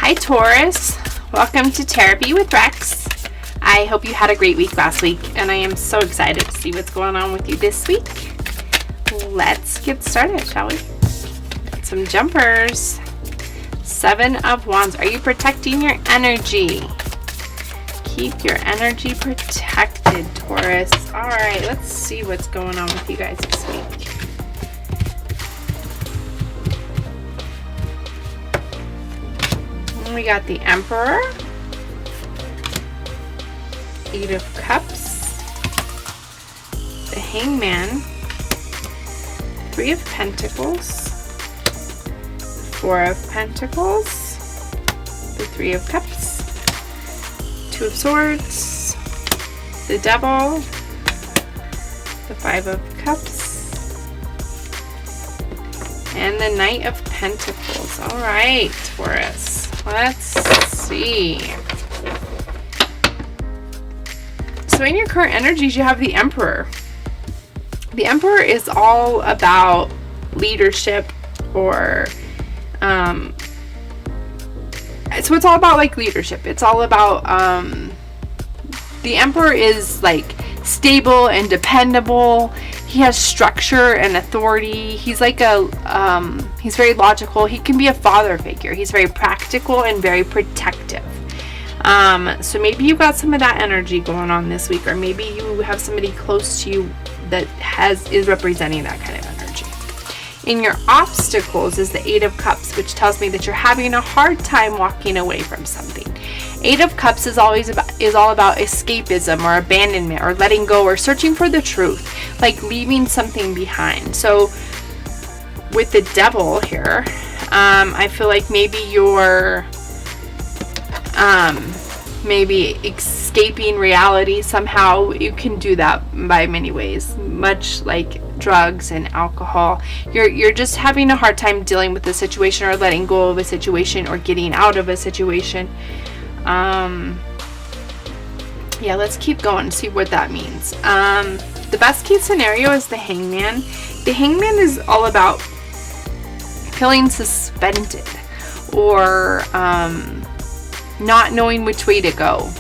Hi Taurus, welcome to Therapy with Rex. I hope you had a great week last week, and I am so excited to see what's going on with you this week. Let's get started, shall we? Got some jumpers. 7 of Wands. Are you protecting your energy? Keep your energy protected, Taurus. All right, let's see what's going on with you guys this week. We got the Emperor, 8 of Cups, the Hangman, 3 of Pentacles, 4 of Pentacles, the 3 of Cups, 2 of Swords, the Devil, the 5 of Cups, and the Knight of Pentacles. All right, Taurus. Let's see. So in your current energies, you have the Emperor. The Emperor is all about leadership, or so it's all about like leadership. It's all about the Emperor is like stable and dependable. He has structure and authority. He's like he's very logical. He can be a father figure. He's very practical and very protective. So maybe you got some of that energy going on this week, or maybe you have somebody close to you that is representing that kind of energy. In your obstacles is the 8 of Cups, which tells me that you're having a hard time walking away from something. 8 of Cups is all about escapism or abandonment or letting go or searching for the truth, like leaving something behind. So with the Devil here, I feel like maybe you're maybe escaping reality somehow. You can do that by many ways, much like drugs and alcohol. You're just having a hard time dealing with the situation, or letting go of a situation, or getting out of a situation. Yeah, let's keep going and see what that means. The best case scenario is the Hangman. The Hangman is all about feeling suspended, or not knowing which way to go.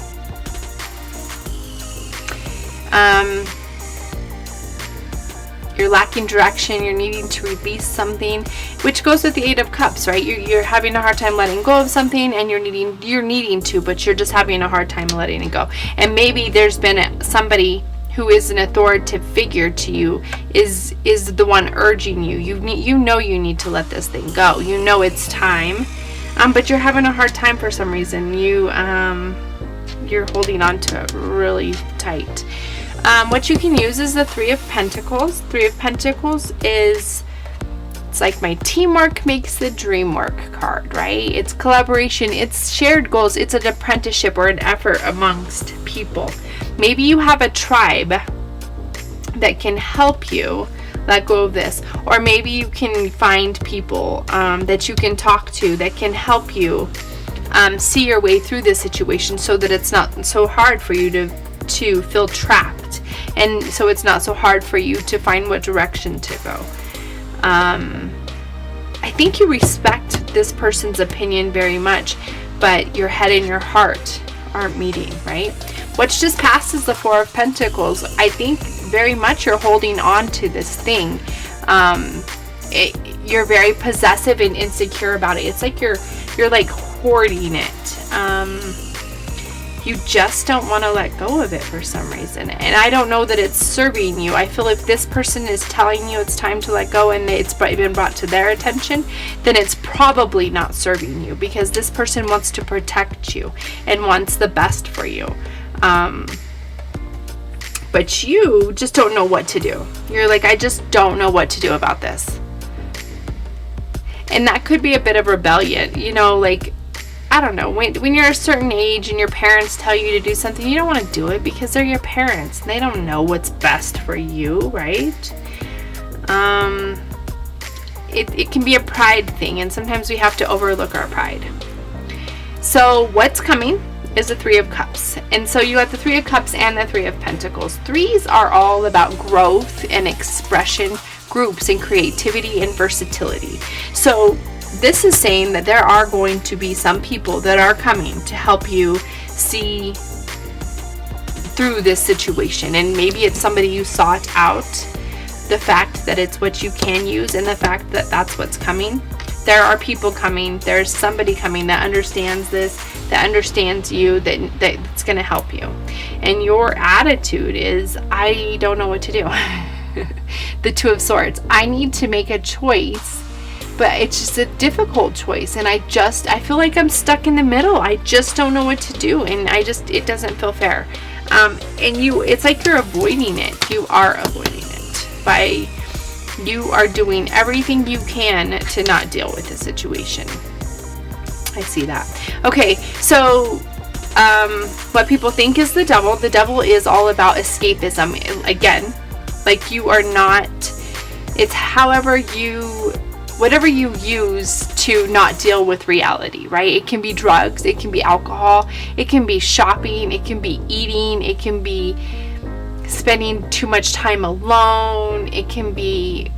You're lacking direction. You're needing to release something, which goes with the 8 of Cups, right? You're having a hard time letting go of something, and you're needing to, but you're just having a hard time letting it go. And maybe there's been somebody who is an authoritative figure to you is the one urging you. You know you need to let this thing go. You know it's time, but you're having a hard time for some reason. You're holding on to it really tight. What you can use is the 3 of Pentacles. 3 of Pentacles it's like my teamwork makes the dream work card, right? It's collaboration, it's shared goals, it's an apprenticeship or an effort amongst people. Maybe you have a tribe that can help you let go of this, or maybe you can find people that you can talk to that can help you see your way through this situation, so that it's not so hard for you to feel trapped, and so it's not so hard for you to find what direction to go. I think you respect this person's opinion very much, but your head and your heart aren't meeting, right? What's just passed is the 4 of Pentacles. I think very much you're holding on to this thing. You're very possessive and insecure about it. It's like you're like hoarding it. You just don't want to let go of it for some reason. And I don't know that it's serving you. I feel if this person is telling you it's time to let go, and it's been brought to their attention, then it's probably not serving you, because this person wants to protect you and wants the best for you. But you just don't know what to do. You're like, I just don't know what to do about this. And that could be a bit of rebellion, like, I don't know, when you're a certain age and your parents tell you to do something, you don't want to do it because they're your parents. They don't know what's best for you, right? It can be a pride thing, and sometimes we have to overlook our pride. So what's coming is the 3 of Cups. And so you got the 3 of Cups and the 3 of Pentacles. Threes are all about growth and expression, groups and creativity and versatility. So this is saying that there are going to be some people that are coming to help you see through this situation. And maybe it's somebody you sought out, the fact that it's what you can use, and the fact that that's what's coming. There are people coming. There's somebody coming that understands this, that understands you, that's going to help you. And your attitude is, I don't know what to do. The Two of Swords. I need to make a choice, but it's just a difficult choice. And I feel like I'm stuck in the middle. I just don't know what to do. And it doesn't feel fair. And it's like you're avoiding it. You are avoiding it you are doing everything you can to not deal with the situation. I see that. Okay, so what people think is the devil is all about escapism. Again, like you are not, it's whatever you use to not deal with reality, right? It can be drugs, it can be alcohol, it can be shopping, it can be eating, it can be spending too much time alone, it can be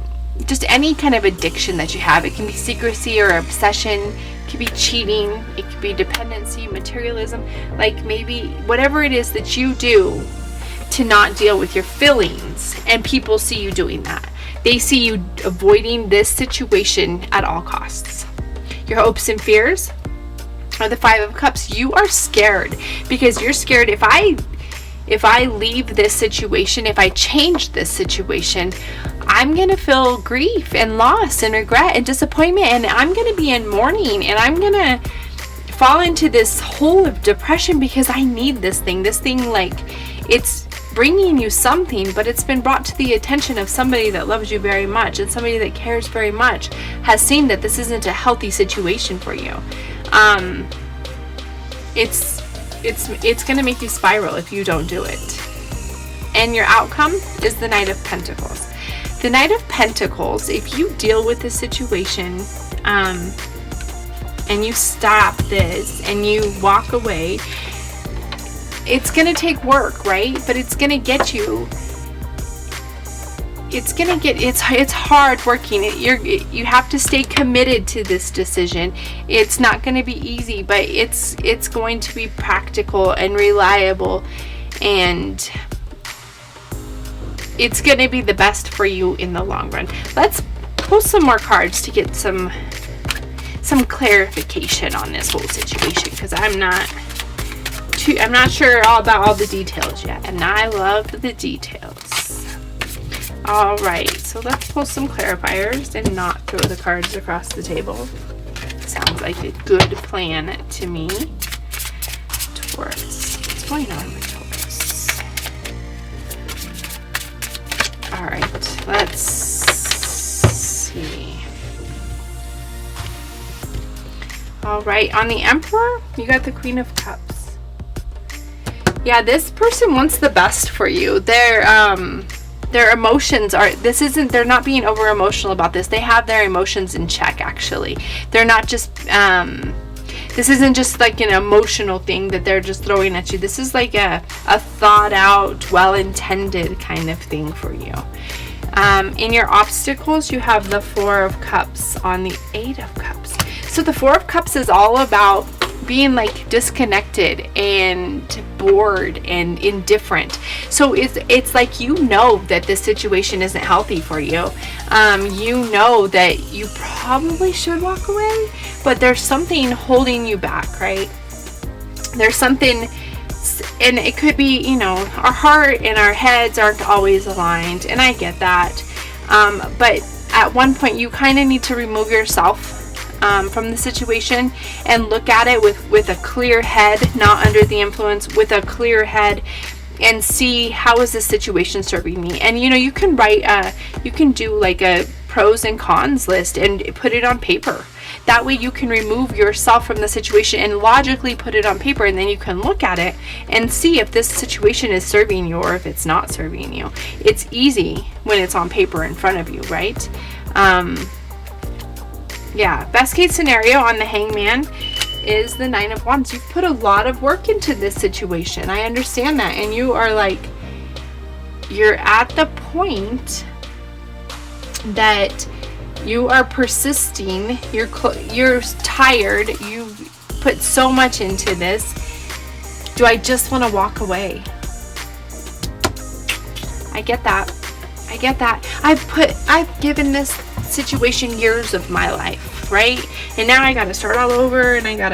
just any kind of addiction that you have. It can be secrecy or obsession, it can be cheating, it can be dependency, materialism, like maybe whatever it is that you do to not deal with your feelings, and people see you doing that. They see you avoiding this situation at all costs. Your hopes and fears are the Five of Cups. You are scared because you're scared if I leave this situation, if I change this situation, I'm going to feel grief and loss and regret and disappointment, and I'm going to be in mourning, and I'm going to fall into this hole of depression because I need this thing. This thing, like, it's bringing you something, but it's been brought to the attention of somebody that loves you very much, and somebody that cares very much has seen that this isn't a healthy situation for you. It's going to make you spiral if you don't do it. And your outcome is the Knight of Pentacles. The Knight of Pentacles, if you deal with the situation and you stop this and you walk away, it's going to take work, right? But it's going to get you. It's hard working. You have to stay committed to this decision. It's not going to be easy, but it's going to be practical and reliable, and it's going to be the best for you in the long run. Let's pull some more cards to get some clarification on this whole situation, because I'm not sure all about all the details yet, and I love the details. All right, so let's pull some clarifiers and not throw the cards across the table. Sounds like a good plan to me. Taurus. What's going on with Taurus? All right, let's see. All right, on the Emperor, you got the Queen of Cups. Yeah, this person wants the best for you. Their emotions are, they're not being over emotional about this. They have their emotions in check, actually. They're not just, this isn't just like an emotional thing that they're just throwing at you. This is like a thought out, well-intended kind of thing for you. In your obstacles, you have the Four of Cups on the Eight of Cups. So the Four of Cups is all about being like disconnected and bored and indifferent. So it's like, you know that this situation isn't healthy for you. You know that you probably should walk away, but there's something holding you back, right? There's something, and it could be, our heart and our heads aren't always aligned, and I get that. But at one point, you kind of need to remove yourself from the situation and look at it with a clear head, not under the influence, with a clear head, and see, how is this situation serving me? And you can write you can do like a pros and cons list and put it on paper. That way you can remove yourself from the situation and logically put it on paper, and then you can look at it and see if this situation is serving you or if it's not serving you. It's easy when it's on paper in front of you, right? Yeah, best case scenario on the Hangman is the Nine of Wands. You've put a lot of work into this situation. I understand that. And you are like, you're at the point that You are persisting. You're tired. You've put so much into this. Do I just want to walk away? I get that. I get that. I've given this situation years of my life, right? And now I got to start all over, and I get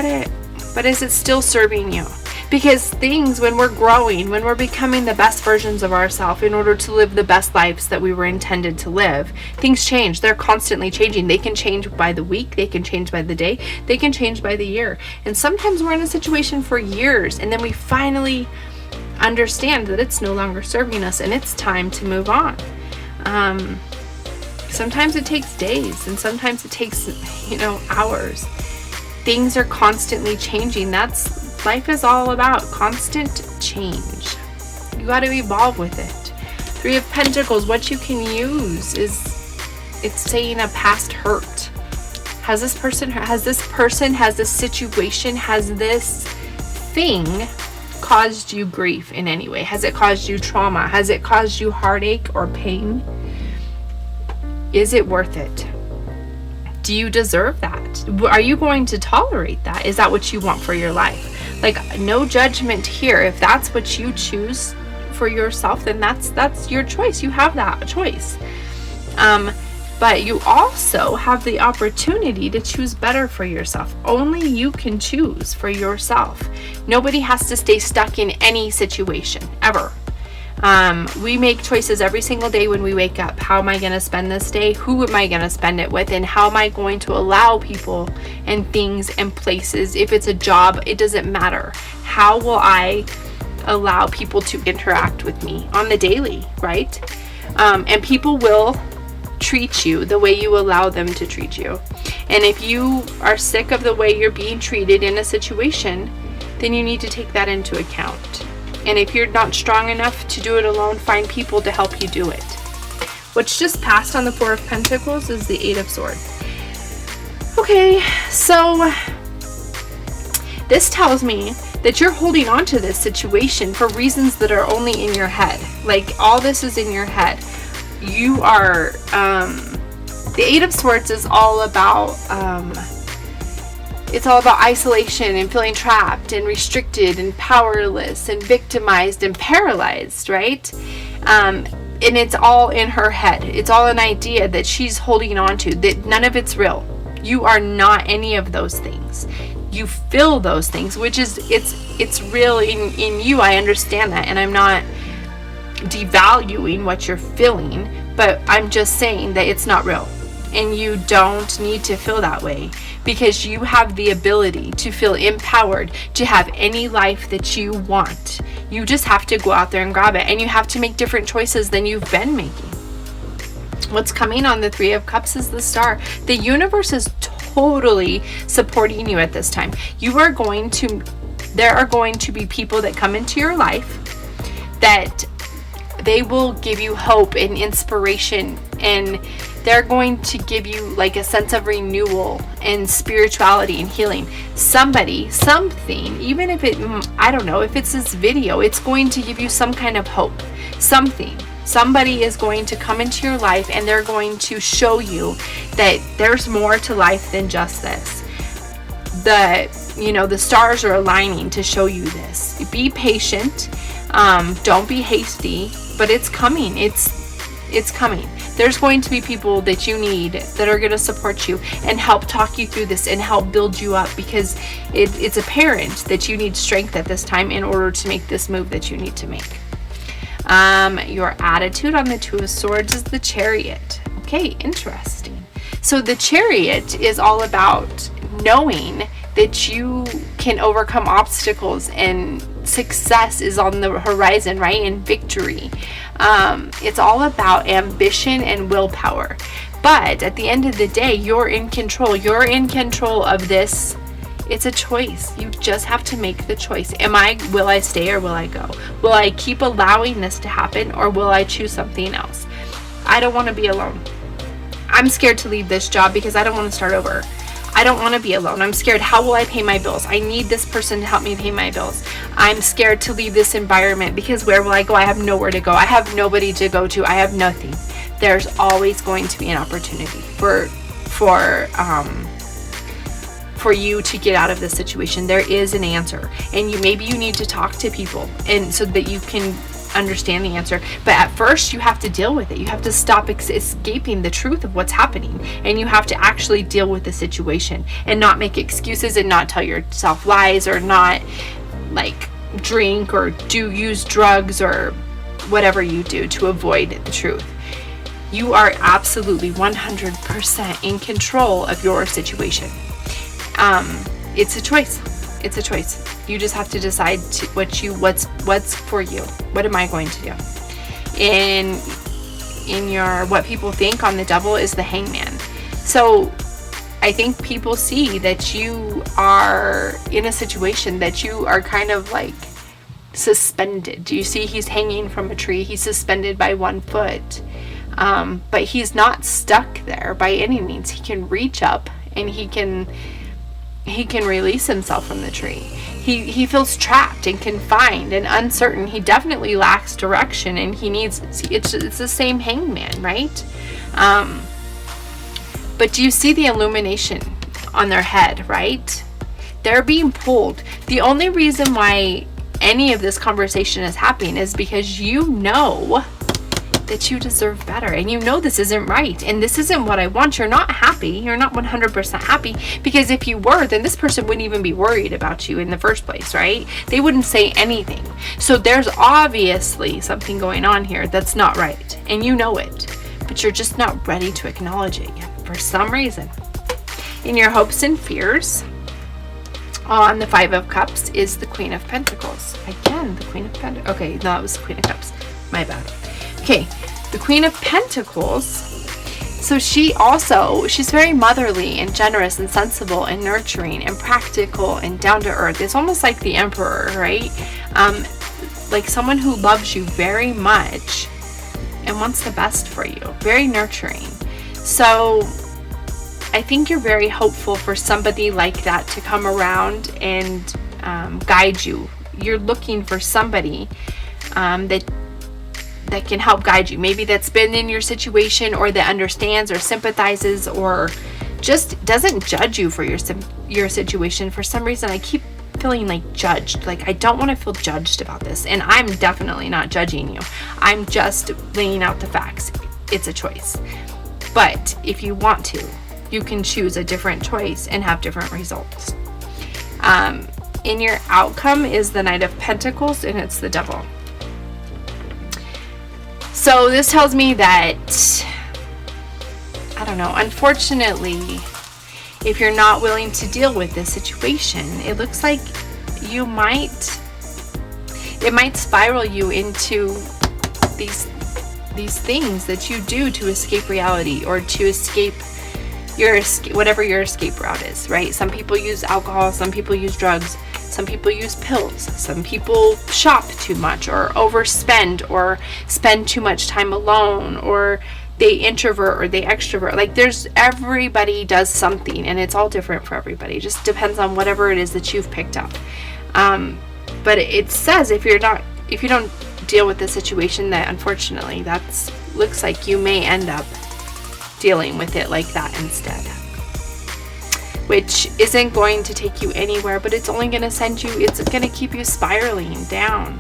it. But is it still serving you? Because things, when we're growing, when we're becoming the best versions of ourselves in order to live the best lives that we were intended to live, things change. They're constantly changing. They can change by the week. They can change by the day. They can change by the year. And sometimes we're in a situation for years, and then we finally understand that it's no longer serving us and it's time to move on. Sometimes it takes days, and sometimes it takes, hours. Things are constantly changing. That's life is all about, constant change. You got to evolve with it. 3 of Pentacles, what you can use is, it's saying a past hurt. Has this situation, has this thing caused you grief in any way? Has it caused you trauma? Has it caused you heartache or pain? Is it worth it? Do you deserve that? Are you going to tolerate that? Is that what you want for your life? Like, no judgment here. If that's what you choose for yourself, then that's your choice. You have that choice. But you also have the opportunity to choose better for yourself. Only you can choose for yourself. Nobody has to stay stuck in any situation, ever. We make choices every single day when we wake up. How am I going to spend this day? Who am I going to spend it with? And how am I going to allow people and things and places? If it's a job, it doesn't matter. How will I allow people to interact with me on the daily, right? And people will treat you the way you allow them to treat you. And if you are sick of the way you're being treated in a situation, then you need to take that into account. And if you're not strong enough to do it alone, find people to help you do it. What's just passed on the 4 of Pentacles is the 8 of Swords. Okay, so this tells me that you're holding on to this situation for reasons that are only in your head. Like, all this is in your head. You are, the 8 of Swords is all about, it's all about isolation and feeling trapped and restricted and powerless and victimized and paralyzed, right? And it's all in her head. It's all an idea that she's holding on to, that none of it's real. You are not any of those things. You feel those things, which is, it's real in you. I understand that, and I'm not devaluing what you're feeling, but I'm just saying that it's not real. And you don't need to feel that way, because you have the ability to feel empowered to have any life that you want. You just have to go out there and grab it, and you have to make different choices than you've been making. What's coming on the 3 of Cups is the Star. The universe is totally supporting you at this time. There are going to be people that come into your life that they will give you hope and inspiration, and they're going to give you like a sense of renewal and spirituality and healing. Somebody, something, even if I don't know, if it's this video, it's going to give you some kind of hope. Somebody is going to come into your life, and they're going to show you that there's more to life than just this. The stars are aligning to show you this. Be patient. Don't be hasty, but it's coming. It's coming. There's going to be people that you need that are going to support you and help talk you through this and help build you up, because it's apparent that you need strength at this time in order to make this move that you need to make. Your attitude on the 2 of Swords is the Chariot. Okay, interesting. So the Chariot is all about knowing that you can overcome obstacles and success is on the horizon, right? And victory. It's all about ambition and willpower. But at the end of the day, you're in control. You're in control of this. It's a choice. You just have to make the choice. Will I stay or will I go? Will I keep allowing this to happen, or will I choose something else? I don't want to be alone. I'm scared to leave this job because I don't want to start over. I don't want to be alone. I'm scared. How will I pay my bills? I need this person to help me pay my bills. I'm scared to leave this environment because where will I go? I have nowhere to go. I have nobody to go to. I have nothing. there's always going to be an opportunity for you to get out of this situation. There is an answer, and maybe you need to talk to people, and so that you can understand the answer. But at first, you have to deal with it. You have to stop escaping the truth of what's happening, and you have to actually deal with the situation and not make excuses and not tell yourself lies, or not like drink or use drugs or whatever you do to avoid the truth. You are absolutely 100% in control of your situation. It's a choice. It's a choice. You just have to decide what's for you. What am I going to do? In your what people think on the devil is the hangman. So I think people see that you are in a situation that you are kind of like suspended. Do you see he's hanging from a tree? He's suspended by one foot. But he's not stuck there by any means. He can reach up and he can release himself from the tree. He feels trapped and confined and uncertain. He definitely lacks direction, and he needs, it's the same hangman, right? But do you see the illumination on their head, right? They're being pulled. The only reason why any of this conversation is happening is because you know that you deserve better, and you know this isn't right, and this isn't what I want. You're not happy. You're not 100% happy, because if you were, then this person wouldn't even be worried about you in the first place, right? They wouldn't say anything. So there's obviously something going on here that's not right, and you know it, but you're just not ready to acknowledge it yet for some reason. In your hopes and fears, on the 5 of Cups is the Queen of Pentacles. Again, the Queen of Pentacles. Okay, no, that was the Queen of Cups. My bad. Okay, the Queen of Pentacles. So she's very motherly and generous and sensible and nurturing and practical and down to earth. It's almost like the Emperor, right? Like someone who loves you very much and wants the best for you. Very nurturing. So I think you're very hopeful for somebody like that to come around and guide you. You're looking for somebody that can help guide you. Maybe that's been in your situation, or that understands or sympathizes, or just doesn't judge you for your situation. For some reason, I keep feeling like judged. Like I don't want to feel judged about this, and I'm definitely not judging you. I'm just laying out the facts. It's a choice. But if you want to, you can choose a different choice and have different results. In your outcome is the Knight of Pentacles, and it's the Devil. So this tells me that, I don't know, unfortunately, if you're not willing to deal with this situation, it looks like it might spiral you into these things that you do to escape reality, or to escape whatever your escape route is, right? Some people use alcohol, some people use drugs, some people use pills, some people shop too much, or overspend, or spend too much time alone, or they introvert or they extrovert. Like everybody does something, and it's all different for everybody. It just depends on whatever it is that you've picked up. But it says if you don't deal with the situation, that unfortunately looks like you may end up dealing with it like that instead, which isn't going to take you anywhere, but it's only going to it's going to keep you spiraling down.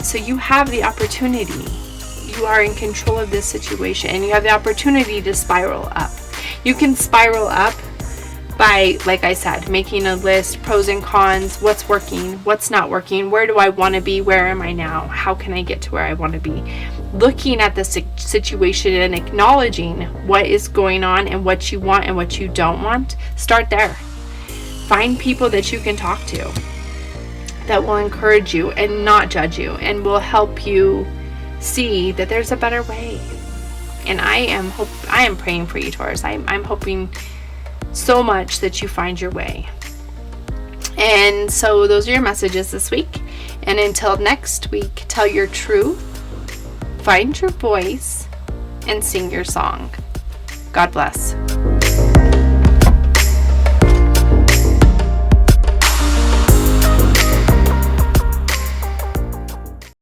So you have the opportunity. You are in control of this situation, and you have the opportunity to spiral up. You can spiral up by, like I said, making a list, pros and cons, what's working, what's not working, where do I want to be, where am I now, how can I get to where I want to be. Looking at the situation and acknowledging what is going on and what you want and what you don't want. Start there. Find people that you can talk to that will encourage you and not judge you, and will help you see that there's a better way. And I am praying for you, Taurus. I'm hoping so much that you find your way. And so those are your messages this week. And until next week, tell your truth, find your voice, and sing your song. God bless.